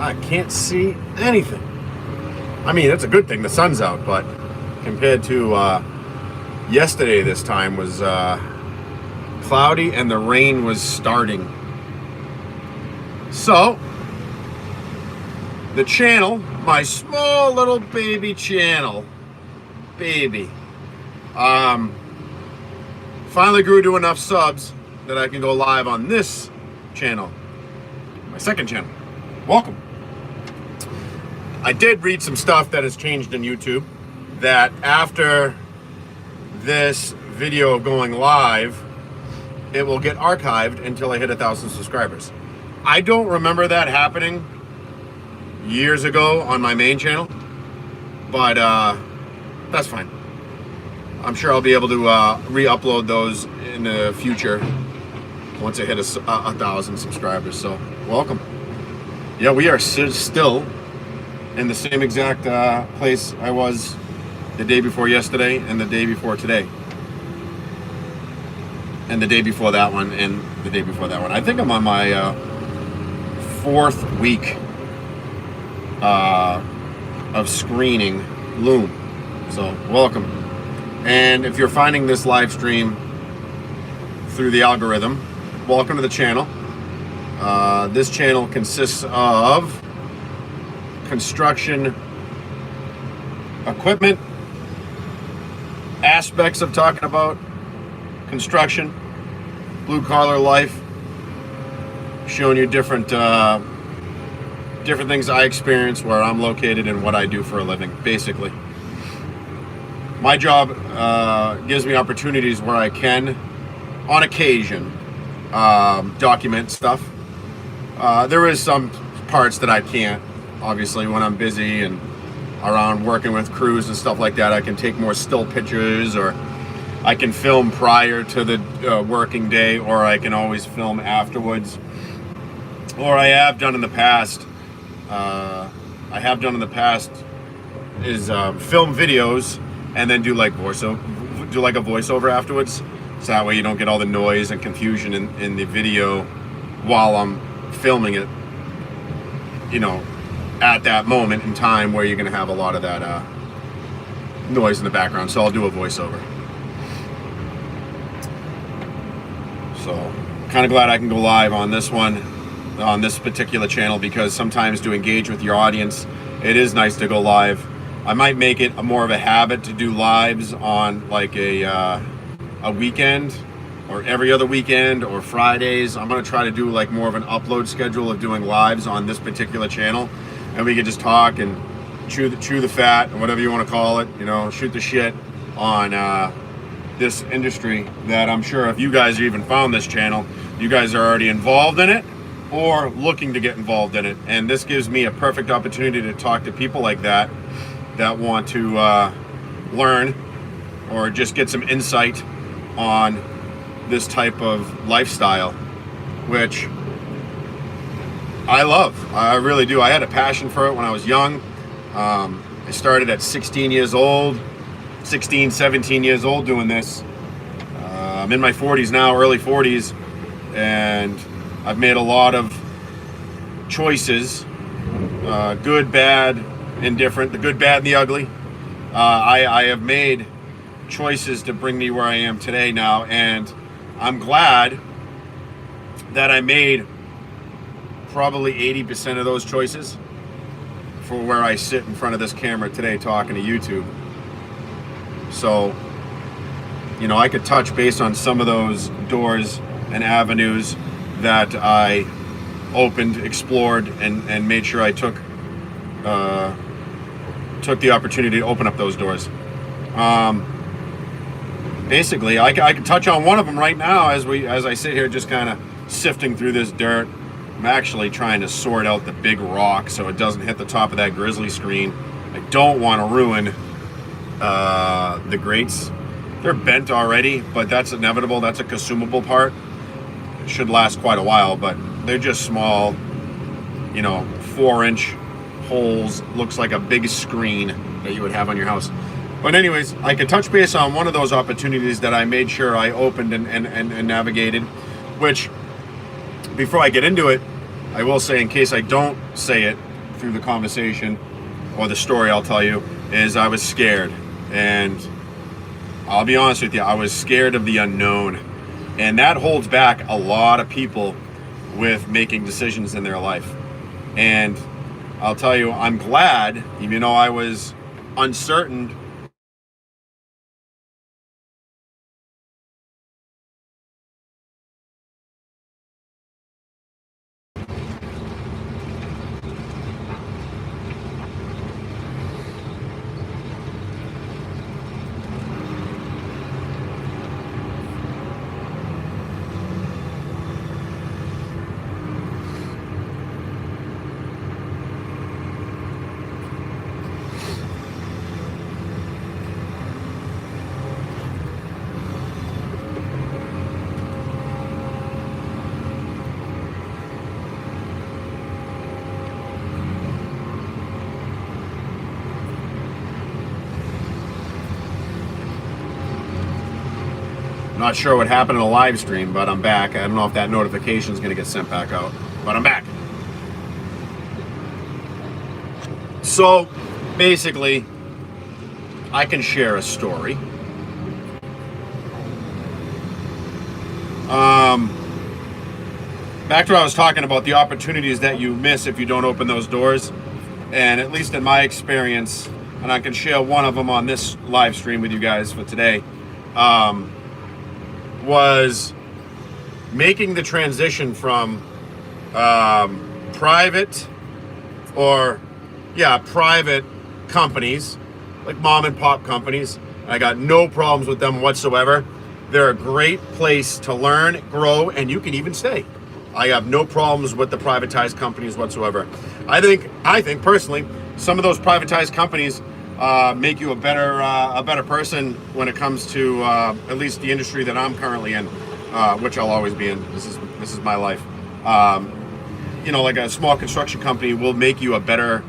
I can't see anything. I mean, it's a good thing the sun's out, but compared to yesterday, this time was cloudy and the rain was starting. So, the channel, my small little baby channel, finally grew to enough subs that I can go live on this channel, my second channel. Welcome. I did read some stuff that has changed in YouTube, that after this video going live, it will get archived until I hit 1,000 subscribers. I don't remember that happening years ago on my main channel, but that's fine. I'm sure I'll be able to re-upload those in the future once I hit 1,000 subscribers. So welcome. Yeah, we are still in the same exact place I was the day before yesterday and the day before today. And the day before that one and the day before that one. I think I'm on my 4th week of screening Loom. So welcome. And if you're finding this live stream through the algorithm, welcome to the channel. This channel consists of construction equipment, aspects of talking about construction, blue collar life, showing you different things I experience, where I'm located, and what I do for a living. Basically, my job gives me opportunities where I can, on occasion, document stuff. There is some parts that I can't. Obviously, when I'm busy and around working with crews and stuff like that, I can take more still pictures, or I can film prior to the working day, or I can always film afterwards. Or I have done in the past. Is film videos and then do like a voiceover afterwards, so that way you don't get all the noise and confusion in the video while I'm filming it. You know, at that moment in time where you're going to have a lot of that noise in the background. So I'll do a voiceover. So kind of glad I can go live on this one, on this particular channel, because sometimes to engage with your audience, it is nice to go live. I might make it more of a habit to do lives on like a weekend, or every other weekend, or Fridays. I'm going to try to do like more of an upload schedule of doing lives on this particular channel, and we can just talk and chew the fat, or whatever you want to call it, you know, shoot the shit on this industry that I'm sure if you guys even found this channel, you guys are already involved in it or looking to get involved in it. And this gives me a perfect opportunity to talk to people like that want to learn or just get some insight on this type of lifestyle, which I love. I really do. I had a passion for it when I was young. I started at 17 years old doing this. I'm in my 40s now, early 40s, and I've made a lot of choices, good, bad, indifferent, the good, bad, and the ugly. I have made choices to bring me where I am today now, and I'm glad that I made probably 80% of those choices for where I sit in front of this camera today talking to YouTube. So, you know, I could touch base on some of those doors and avenues that I opened, explored, and made sure I took the opportunity to open up those doors. Basically, I can touch on one of them right now as I sit here just kind of sifting through this dirt. I'm actually trying to sort out the big rock so it doesn't hit the top of that grizzly screen. I don't want to ruin the grates. They're bent already, but that's inevitable. That's a consumable part. It should last quite a while, but they're just small, you know, 4-inch holes. Looks like a big screen that you would have on your house. But anyways, I could touch base on one of those opportunities that I made sure I opened and navigated, which, before I get into it, I will say, in case I don't say it, through the conversation or the story I'll tell you is I was scared. And I'll be honest with you, I was scared of the unknown. And that holds back a lot of people with making decisions in their life. And I'll tell you, I'm glad, even though I was uncertain, not sure what happened in the live stream, but I'm back. I don't know if that notification is going to get sent back out, but I'm back. So basically, I can share a story. Back to what I was talking about, the opportunities that you miss if you don't open those doors. And at least in my experience, and I can share one of them on this live stream with you guys for today, was making the transition from private companies, like mom and pop companies. I got no problems with them whatsoever. They're a great place to learn, grow, and you can even stay. I have no problems with the privatized companies whatsoever. I think personally, some of those privatized companies make you a better person when it comes to at least the industry that I'm currently in, which I'll always be in. This is my life. Like a small construction company will make you a better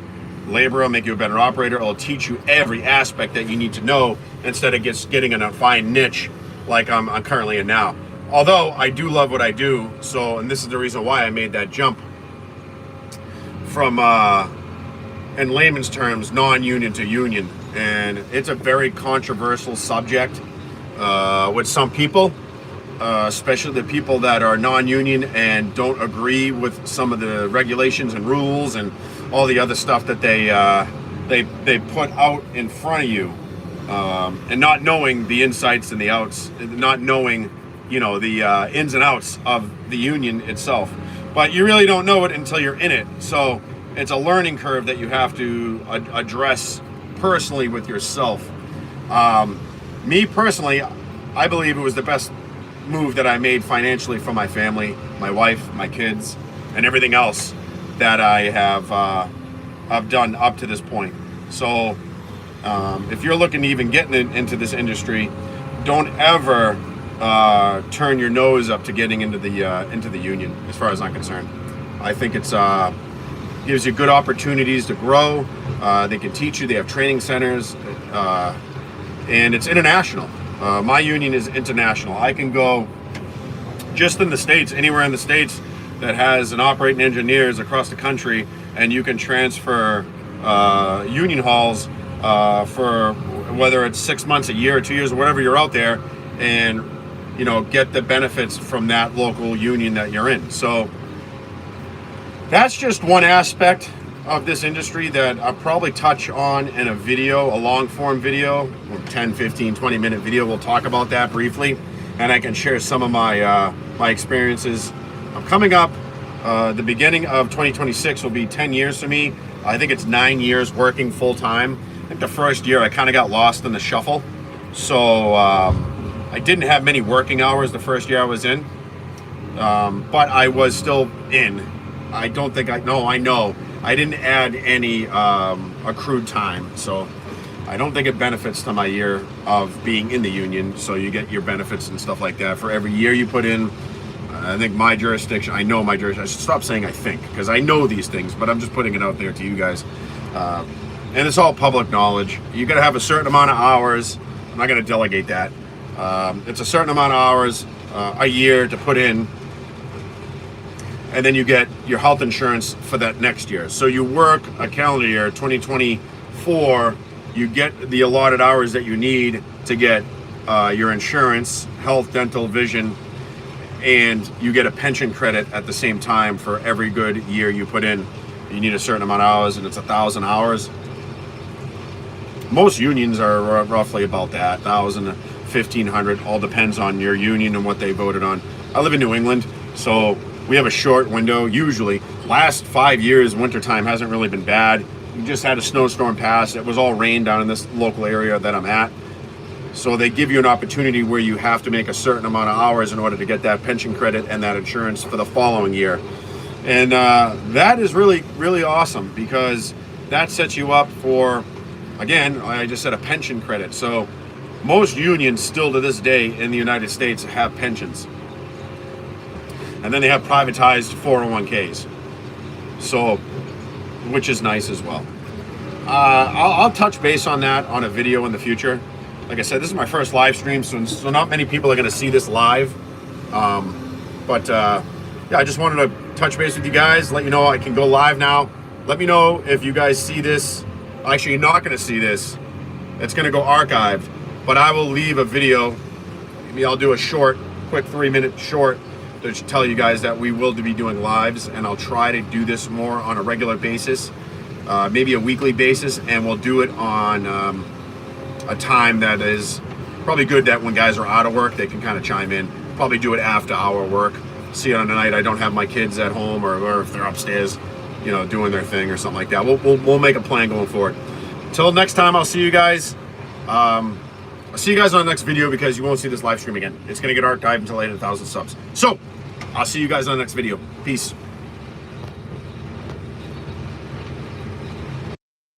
laborer, make you a better operator. It'll teach you every aspect that you need to know instead of just getting in a fine niche like I'm currently in now. Although I do love what I do, and this is the reason why I made that jump from, in layman's terms, non-union to union. And it's a very controversial subject with some people, especially the people that are non-union and don't agree with some of the regulations and rules and all the other stuff that they put out in front of you, and not knowing the insights and the outs, not knowing the ins and outs of the union itself. But you really don't know it until you're in it. So it's a learning curve that you have to address personally with yourself. Me personally, I believe it was the best move that I made financially for my family, my wife, my kids, and everything else that I have done up to this point. So if you're looking to even get into this industry, don't ever turn your nose up to getting into the union. As far as I'm concerned, I think it's gives you good opportunities to grow. They can teach you. They have training centers, and it's international. My union is international. I can go just in the States, anywhere in the States that has an operating engineers across the country, and you can transfer union halls for whether it's 6 months, a year, or 2 years, or whatever you're out there, and get the benefits from that local union that you're in. So that's just one aspect of this industry that I'll probably touch on in a video, a long form video, 10, 15, 20 minute video. We'll talk about that briefly, and I can share some of my my experiences. Coming up, the beginning of 2026 will be 10 years for me. I think it's 9 years working full time. I think the first year I kind of got lost in the shuffle. So I didn't have many working hours the first year I was in, but I was still in. I know I didn't add any accrued time, so I don't think it benefits to my year of being in the union. So you get your benefits and stuff like that for every year you put in. I think my jurisdiction, I should stop saying I think, because I know these things, but I'm just putting it out there to you guys. And it's all public knowledge. You got to have a certain amount of hours. I'm not going to delegate that. It's a certain amount of hours a year to put in. and then you get your health insurance for that next year. So you work a calendar year, 2024, you get the allotted hours that you need to get your insurance, health, dental, vision, and you get a pension credit at the same time for every good year you put in. You need a certain amount of hours, and it's 1,000 hours. Most unions are roughly about that, 1,000 to 1,500, all depends on your union and what they voted on. I live in New England, so we have a short window. Usually, last 5 years, wintertime hasn't really been bad. We just had a snowstorm pass. It was all rain down in this local area that I'm at. So they give you an opportunity where you have to make a certain amount of hours in order to get that pension credit and that insurance for the following year. And that is really, really awesome, because that sets you up for, again, I just said, a pension credit. So most unions still to this day in the United States have pensions. And then they have privatized 401ks. So, which is nice as well. I'll touch base on that on a video in the future. Like I said, this is my first live stream, so not many people are going to see this live. Yeah, I just wanted to touch base with you guys, let you know I can go live now. Let me know if you guys see this. Actually, you're not going to see this. It's going to go archived, but I will leave a video. Maybe I'll do a short, quick 3-minute short to tell you guys that we will be doing lives, and I'll try to do this more on a regular basis, maybe a weekly basis, and we'll do it on a time that is probably good, that when guys are out of work, they can kind of chime in. Probably do it after our work. See it on the night I don't have my kids at home, or if they're upstairs, you know, doing their thing or something like that. We'll make a plan going forward. Till next time, I'll see you guys. I'll see you guys on the next video, because you won't see this live stream again. It's going to get archived until I hit 1,000 subs. So I'll see you guys on the next video. Peace.